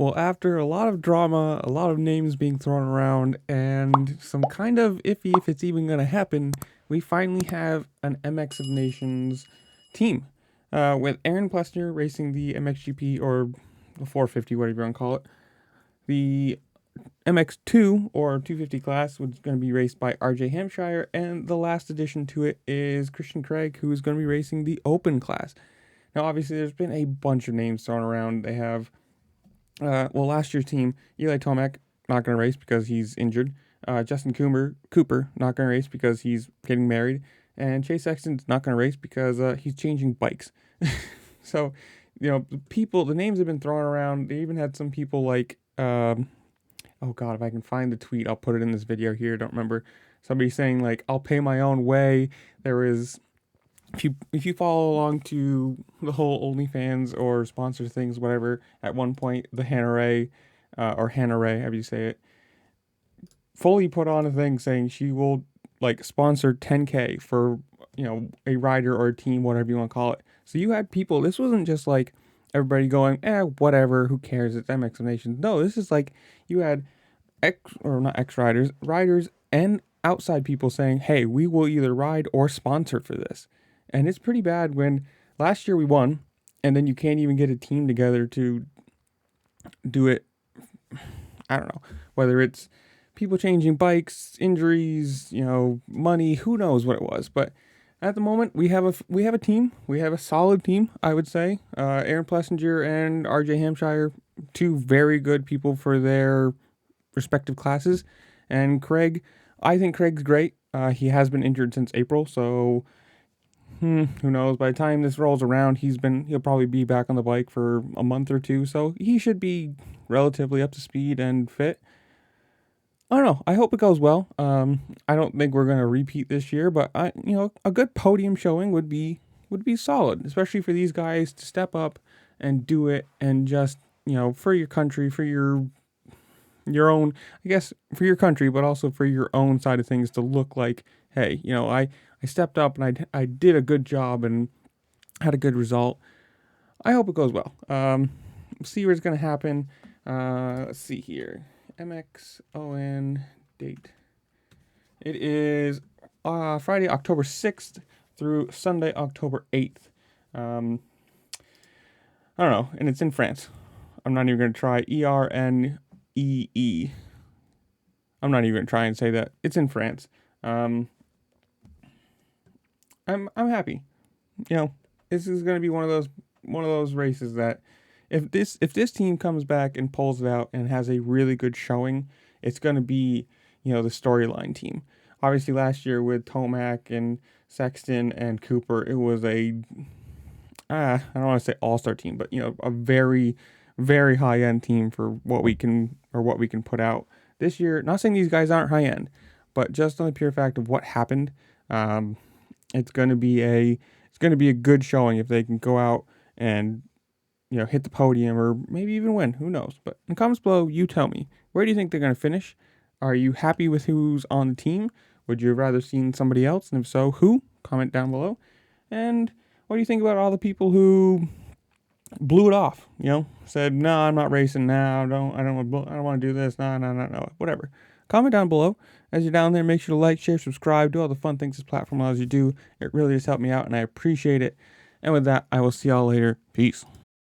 Well, after a lot of drama, a lot of names being thrown around, and some kind of iffy if it's even going to happen, we finally have an MX of Nations team with Aaron Plessner racing the MXGP or the 450, whatever you want to call it. The MX2 or 250 class was going to be raced by RJ Hampshire, and the last addition to it is Christian Craig, who is going to be racing the open class. Now, obviously, there's been a bunch of names thrown around. They have last year's team, Eli Tomac, not going to race because he's injured. Justin Cooper, not going to race because he's getting married. And Chase Sexton's not going to race because he's changing bikes. So, the names have been thrown around. They even had some people like, oh God, if I can find the tweet, I'll put it in this video here. I don't remember. Somebody saying like, I'll pay my own way. There is... If you follow along to the whole OnlyFans or sponsor things, whatever, at one point the Hannah Ray, however you say it, fully put on a thing saying she will like sponsor 10K for a rider or a team, whatever you want to call it. So you had people. This wasn't just like everybody going, whatever, who cares? It's MX Nations. No, this is like you had riders and outside people saying, hey, we will either ride or sponsor for this. And it's pretty bad when last year we won, and then you can't even get a team together to do it. I don't know, whether it's people changing bikes, injuries, money, who knows what it was. But at the moment, we have a team. We have a solid team, I would say. Aaron Plessinger and RJ Hampshire, two very good people for their respective classes. And Craig, I think Craig's great. He has been injured since April, so... who knows? By the time this rolls around, he'll probably be back on the bike for a month or two, so he should be relatively up to speed and fit. I don't know. I hope it goes well. I don't think we're gonna repeat this year, but a good podium showing would be solid, especially for these guys to step up and do it, and just for your country, for your own, I guess, for your country, but also for your own side of things to look like, hey, I stepped up and I did a good job and had a good result. I hope it goes well. See what's going to happen. Let's see here. MXoN date. It is Friday, October 6th through Sunday, October 8th. I don't know. And it's in France. I'm not even going to try. ERNEE. I'm not even going to try and say that. It's in France. I'm happy. This is going to be one of those races that if this team comes back and pulls it out and has a really good showing, it's going to be, the storyline team. Obviously last year with Tomac and Sexton and Cooper, it was I don't want to say all-star team, but a very, very high-end team for what we can put out. This year, not saying these guys aren't high-end, but just on the pure fact of what happened, it's going to be a good showing if they can go out and hit the podium or maybe even win. Who knows? But in the comments below, you tell me, where do you think they're going to finish? Are you happy with who's on the team? Would you have rather seen somebody else? And if so, who? Comment down below. And what do you think about all the people who blew it off? Said, no, I'm not racing now. I don't want to do this. No, whatever. Comment down below. As you're down there, make sure to like, share, subscribe, do all the fun things this platform allows you to do. It really does help me out, and I appreciate it. And with that, I will see y'all later. Peace.